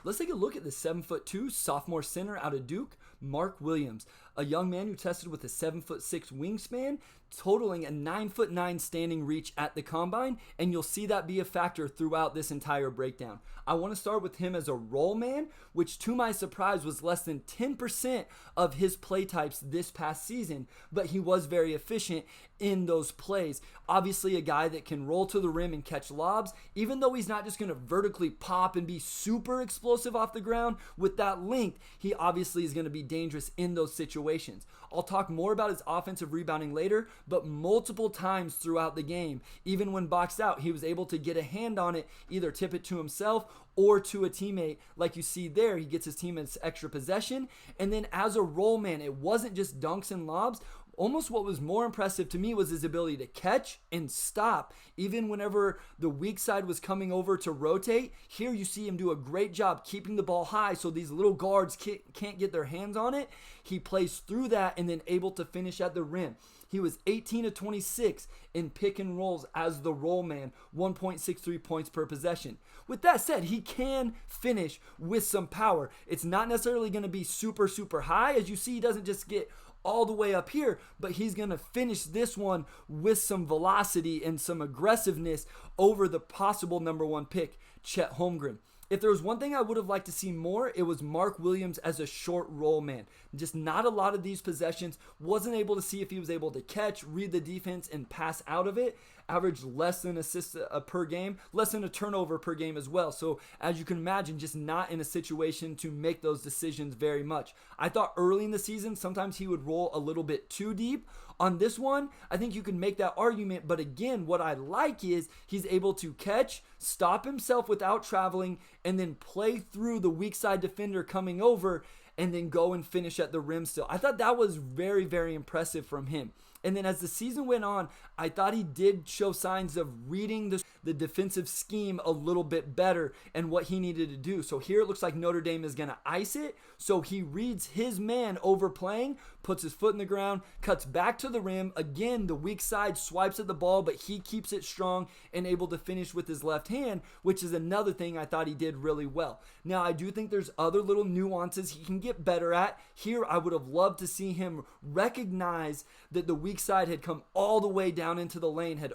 Let's take a look at the 7'2" sophomore center out of Duke, Mark Williams, a young man who tested with a 7'6" wingspan, totaling a 9'9" standing reach at the combine, and you'll see that be a factor throughout this entire breakdown. I want to start with him as a roll man, which to my surprise was less than 10% of his play types this past season, but he was very efficient in those plays. Obviously a guy that can roll to the rim and catch lobs, even though he's not just going to vertically pop and be super explosive off the ground with that length, he obviously is going to be dangerous in those situations. I'll talk more about his offensive rebounding later, but multiple times throughout the game, even when boxed out, he was able to get a hand on it, either tip it to himself or to a teammate. Like you see there, he gets his teammates extra possession. And then as a roll man, it wasn't just dunks and lobs. Almost what was more impressive to me was his ability to catch and stop. Even whenever the weak side was coming over to rotate, here you see him do a great job keeping the ball high so these little guards can't get their hands on it. He plays through that and then able to finish at the rim. He was 18 of 26 in pick and rolls as the roll man, 1.63 points per possession. With that said, he can finish with some power. It's not necessarily going to be super, super high. As you see, he doesn't just get all the way up here, but he's going to finish this one with some velocity and some aggressiveness over the possible number one pick, Chet Holmgren. If there was one thing I would have liked to see more, it was Mark Williams as a short roll man. Just not a lot of these possessions. Wasn't able to see if he was able to catch, read the defense, and pass out of it. Averaged less than assists per game, less than a turnover per game as well. So as you can imagine, just not in a situation to make those decisions very much. I thought early in the season, sometimes he would roll a little bit too deep. On this one, I think you can make that argument, but again, what I like is he's able to catch, stop himself without traveling, and then play through the weak side defender coming over, and then go and finish at the rim still. I thought that was very, very impressive from him. And then as the season went on, I thought he did show signs of reading the defensive scheme a little bit better and what he needed to do. So here it looks like Notre Dame is going to ice it. So he reads his man overplaying, puts his foot in the ground, cuts back to the rim. Again, the weak side swipes at the ball, but he keeps it strong and able to finish with his left hand, which is another thing I thought he did really well. Now, I do think there's other little nuances he can get better at. Here, I would have loved to see him recognize that the weak side had come all the way down into the lane, had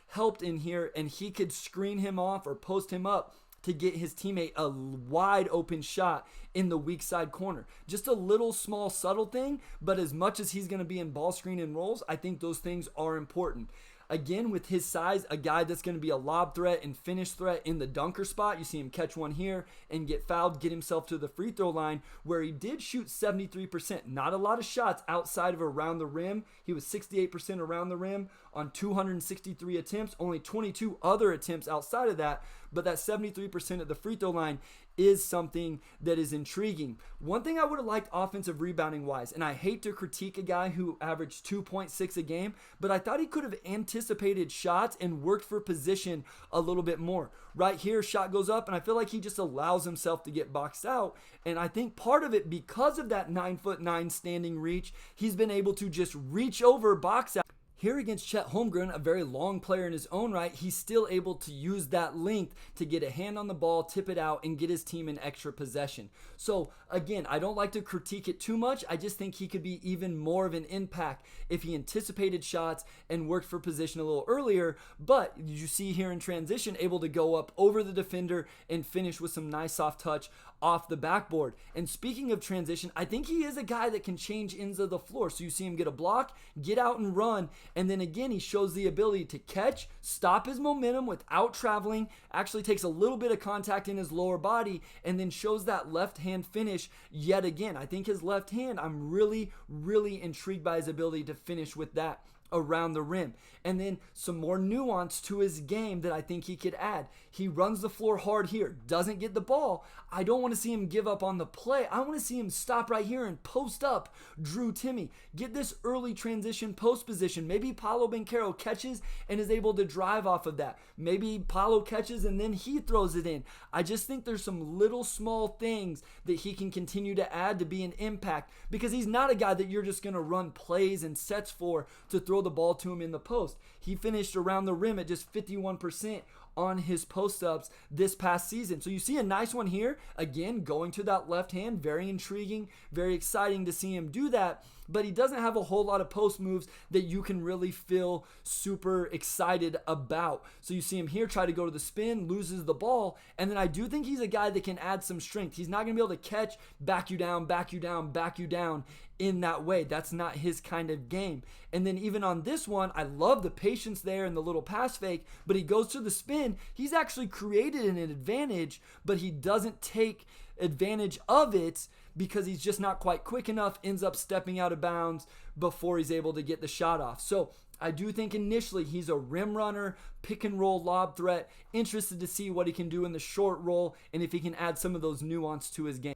helped in here, and he could screen him off or post him up to get his teammate a wide open shot in the weak side corner. Just a little small subtle thing, but as much as he's going to be in ball screen and rolls, I think those things are important. Again, with his size, a guy that's going to be a lob threat and finish threat in the dunker spot. You see him catch one here and get fouled, get himself to the free throw line, where he did shoot 73%. Not a lot of shots outside of around the rim. He was 68% around the rim on 263 attempts, only 22 other attempts outside of that. But that 73% at the free throw line is something that is intriguing. One thing I would have liked offensive rebounding wise, and I hate to critique a guy who averaged 2.6 a game, but I thought he could have anticipated shots and worked for position a little bit more. Right here, shot goes up, and I feel like he just allows himself to get boxed out. And I think part of it, because of that 9'9" standing reach, he's been able to just reach over, box out. Here against Chet Holmgren, a very long player in his own right, he's still able to use that length to get a hand on the ball, tip it out, and get his team an extra possession. So again, I don't like to critique it too much. I just think he could be even more of an impact if he anticipated shots and worked for position a little earlier. But you see here in transition, able to go up over the defender and finish with some nice soft touch off the backboard. And speaking of transition, I think he is a guy that can change ends of the floor. So you see him get a block, get out and run, and then again, he shows the ability to catch, stop his momentum without traveling, actually takes a little bit of contact in his lower body, and then shows that left hand finish yet again. I think his left hand, I'm really, really intrigued by his ability to finish with that around the rim. And then some more nuance to his game that I think he could add. He runs the floor hard here, doesn't get the ball. I don't want to see him give up on the play. I want to see him stop right here and post up Drew Timme. Get this early transition post position. Maybe Paolo Banchero catches and is able to drive off of that. Maybe Paolo catches and then he throws it in. I just think there's some little small things that he can continue to add to be an impact, because he's not a guy that you're just going to run plays and sets for to throw throw the ball to him in the post. He finished around the rim at just 51% on his post-ups this past season. So you see a nice one here. Again, going to that left hand, very intriguing, very exciting to see him do that. But he doesn't have a whole lot of post moves that you can really feel super excited about. So you see him here try to go to the spin, loses the ball, and then I do think he's a guy that can add some strength. He's not going to be able to catch, back you down, back you down, back you down in that way. That's not his kind of game. And then even on this one, I love the patience there and the little pass fake, but he goes to the spin. He's actually created an advantage, but he doesn't take advantage of it because he's just not quite quick enough, ends up stepping out of bounds before he's able to get the shot off. So I do think initially he's a rim runner, pick and roll lob threat, interested to see what he can do in the short roll and if he can add some of those nuance to his game.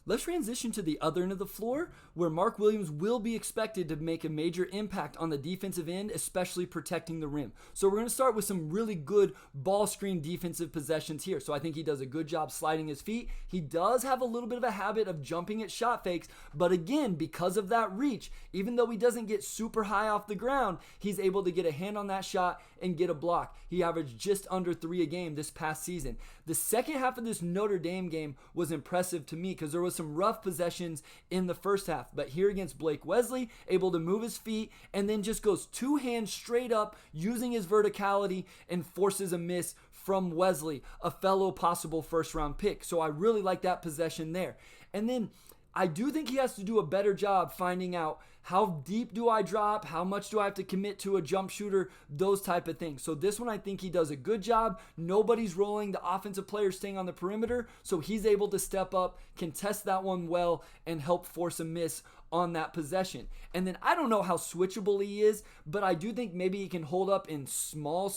Let's transition to the other end of the floor, where Mark Williams will be expected to make a major impact on the defensive end, especially protecting the rim. So we're going to start with some really good ball screen defensive possessions here. So I think he does a good job sliding his feet. He does have a little bit of a habit of jumping at shot fakes, but again, because of that reach, even though he doesn't get super high off the ground, he's able to get a hand on that shot and get a block. He averaged just under 3 a game this past season. The second half of this Notre Dame game was impressive to me because there was some rough possessions in the first half. But here against Blake Wesley, able to move his feet and then just goes two hands straight up using his verticality and forces a miss from Wesley, a fellow possible first round pick. So I really like that possession there. And then I do think he has to do a better job finding out how deep do I drop, how much do I have to commit to a jump shooter, those type of things. So this one I think he does a good job. Nobody's rolling, the offensive player staying on the perimeter, so he's able to step up, contest that one well, and help force a miss on that possession. And then I don't know how switchable he is, but I do think maybe he can hold up in small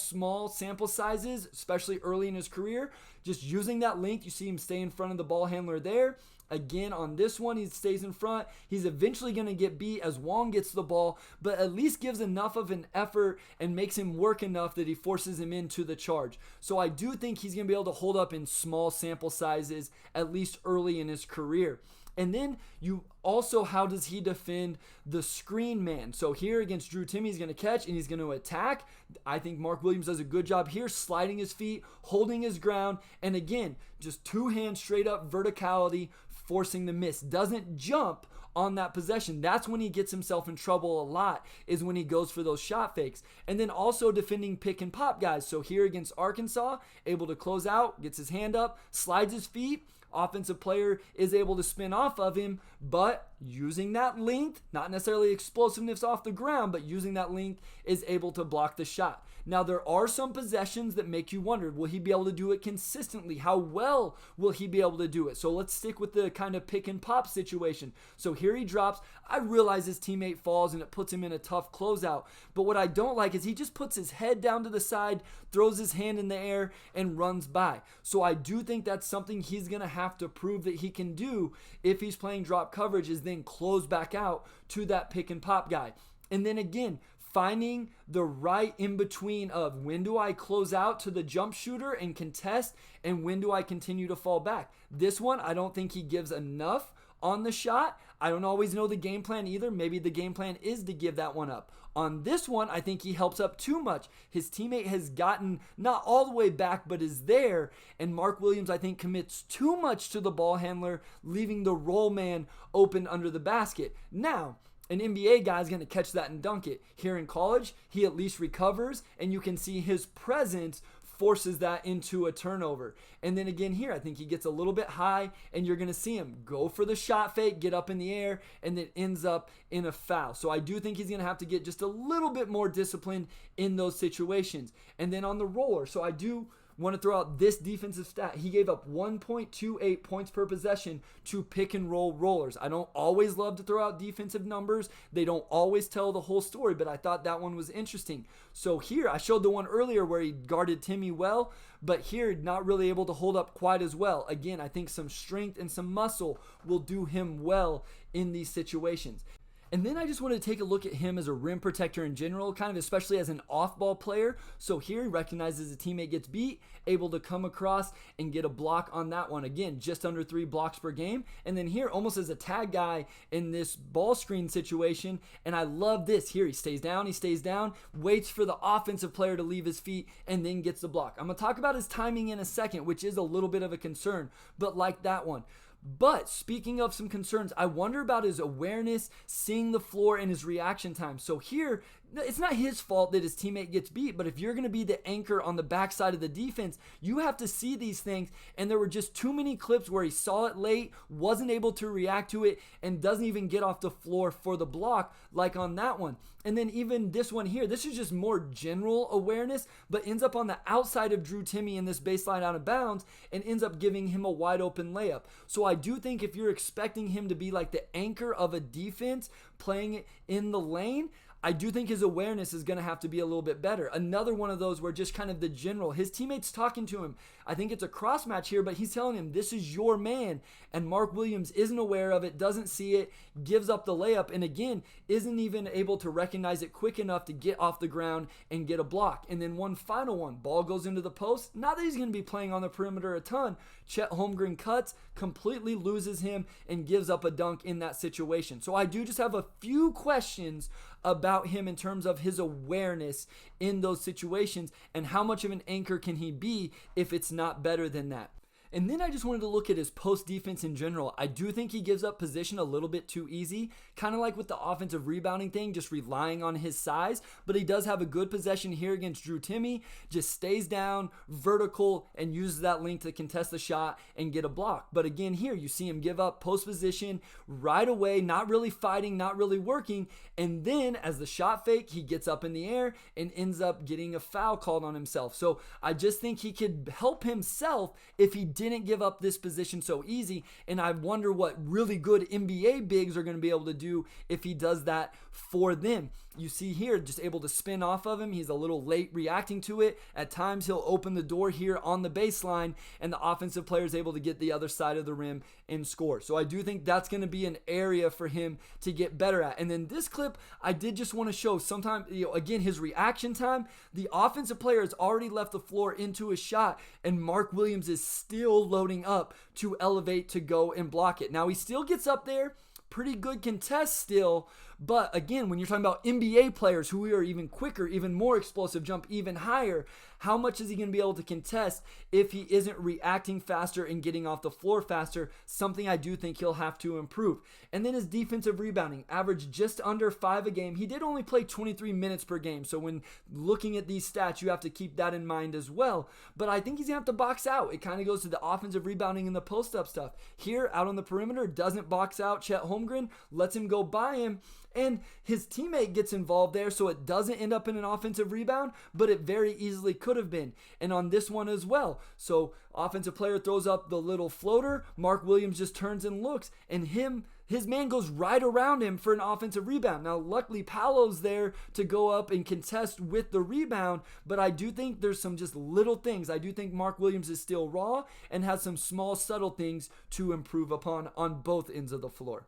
sample sizes, especially early in his career. Just using that length, you see him stay in front of the ball handler there. Again, on this one, he stays in front. He's eventually going to get beat as Wong gets the ball, but at least gives enough of an effort and makes him work enough that he forces him into the charge. So I do think he's going to be able to hold up in small sample sizes, at least early in his career. And then you also, how does he defend the screen man? So here against Drew Timme, he's going to catch and he's going to attack. I think Mark Williams does a good job here, sliding his feet, holding his ground, and again, just two hands straight up verticality, forcing the miss. Doesn't jump on that possession. That's when he gets himself in trouble a lot, is when he goes for those shot fakes. And then also defending pick and pop guys. So here against Arkansas, able to close out, gets his hand up, slides his feet. Offensive player is able to spin off of him, but using that length, not necessarily explosiveness off the ground, but using that length is able to block the shot. Now, there are some possessions that make you wonder, will he be able to do it consistently? How well will he be able to do it? So let's stick with the kind of pick and pop situation. So here he drops. I realize his teammate falls and it puts him in a tough closeout. But what I don't like is he just puts his head down to the side, throws his hand in the air, and runs by. So I do think that's something he's going to have to prove that he can do if he's playing drop coverage, is then close back out to that pick and pop guy. And then again, finding the right in between of when do I close out to the jump shooter and contest, and when do I continue to fall back. This one, I don't think he gives enough on the shot. I don't always know the game plan either. Maybe the game plan is to give that one up. On this one, I think he helps up too much. His teammate has gotten not all the way back, but is there. And Mark Williams, I think, commits too much to the ball handler, leaving the roll man open under the basket. Now, an NBA guy is going to catch that and dunk it. Here in college, he at least recovers, and you can see his presence forces that into a turnover. And then again here, I think he gets a little bit high, and you're going to see him go for the shot fake, get up in the air, and then ends up in a foul. So I do think he's going to have to get just a little bit more disciplined in those situations. And then on the roller, so I do want to throw out this defensive stat. He gave up 1.28 points per possession to pick and roll rollers. I don't always love to throw out defensive numbers. They don't always tell the whole story, but I thought that one was interesting. So here, I showed the one earlier where he guarded Timme well, but here, not really able to hold up quite as well. Again, I think some strength and some muscle will do him well in these situations. And then I just want to take a look at him as a rim protector in general, kind of especially as an off-ball player. So here he recognizes a teammate gets beat, able to come across and get a block on that one. Again, just under 3 blocks per game. And then here, almost as a tag guy in this ball screen situation, and I love this. Here he stays down, waits for the offensive player to leave his feet, and then gets the block. I'm going to talk about his timing in a second, which is a little bit of a concern, but like that one. But speaking of some concerns, I wonder about his awareness, seeing the floor, and his reaction time. So here, it's not his fault that his teammate gets beat, but if you're going to be the anchor on the backside of the defense, you have to see these things. And there were just too many clips where he saw it late, wasn't able to react to it, and doesn't even get off the floor for the block like on that one. And then even this one here, this is just more general awareness, but ends up on the outside of Drew Timme in this baseline out of bounds and ends up giving him a wide open layup. So I do think if you're expecting him to be like the anchor of a defense playing it in the lane, I do think his awareness is going to have to be a little bit better. Another one of those where just kind of the general, his teammate's talking to him. I think it's a cross match here, but he's telling him, this is your man. And Mark Williams isn't aware of it, doesn't see it, gives up the layup, and again, isn't even able to recognize it quick enough to get off the ground and get a block. And then one final one, ball goes into the post. Not that he's going to be playing on the perimeter a ton. Chet Holmgren cuts, completely loses him, and gives up a dunk in that situation. So I do just have a few questions about him in terms of his awareness in those situations and how much of an anchor can he be if it's not better than that. And then I just wanted to look at his post defense in general. I do think he gives up position a little bit too easy, kind of like with the offensive rebounding thing, just relying on his size. But he does have a good possession here against Drew Timme, just stays down, vertical, and uses that length to contest the shot and get a block. But again, here you see him give up post position right away, not really fighting, not really working. And then as the shot fake, he gets up in the air and ends up getting a foul called on himself. So I just think he could help himself if he didn't give up this position so easy, and I wonder what really good NBA bigs are going to be able to do if he does that for them. You see here, just able to spin off of him. He's a little late reacting to it. At times, he'll open the door here on the baseline, and the offensive player is able to get the other side of the rim and score. So I do think that's going to be an area for him to get better at. And then this clip, I did just want to show sometimes, again, his reaction time. The offensive player has already left the floor into his shot, and Mark Williams is still loading up to elevate to go and block it. Now, he still gets up there. Pretty good contest still, but again, when you're talking about NBA players who are even quicker, even more explosive, jump even higher, how much is he going to be able to contest if he isn't reacting faster and getting off the floor faster? Something I do think he'll have to improve. And then his defensive rebounding, averaged just under 5 a game. He did only play 23 minutes per game, so when looking at these stats, you have to keep that in mind as well. But I think he's going to have to box out. It kind of goes to the offensive rebounding and the post-up stuff. Here, out on the perimeter, doesn't box out Chet Holmgren, lets him go by him, and his teammate gets involved there, so it doesn't end up in an offensive rebound, but it very easily could have been. And on this one as well. So offensive player throws up the little floater, Mark Williams just turns and looks, and his man goes right around him for an offensive rebound. Now, luckily, Paolo's there to go up and contest with the rebound, but I do think there's some just little things. I do think Mark Williams is still raw and has some small, subtle things to improve upon on both ends of the floor.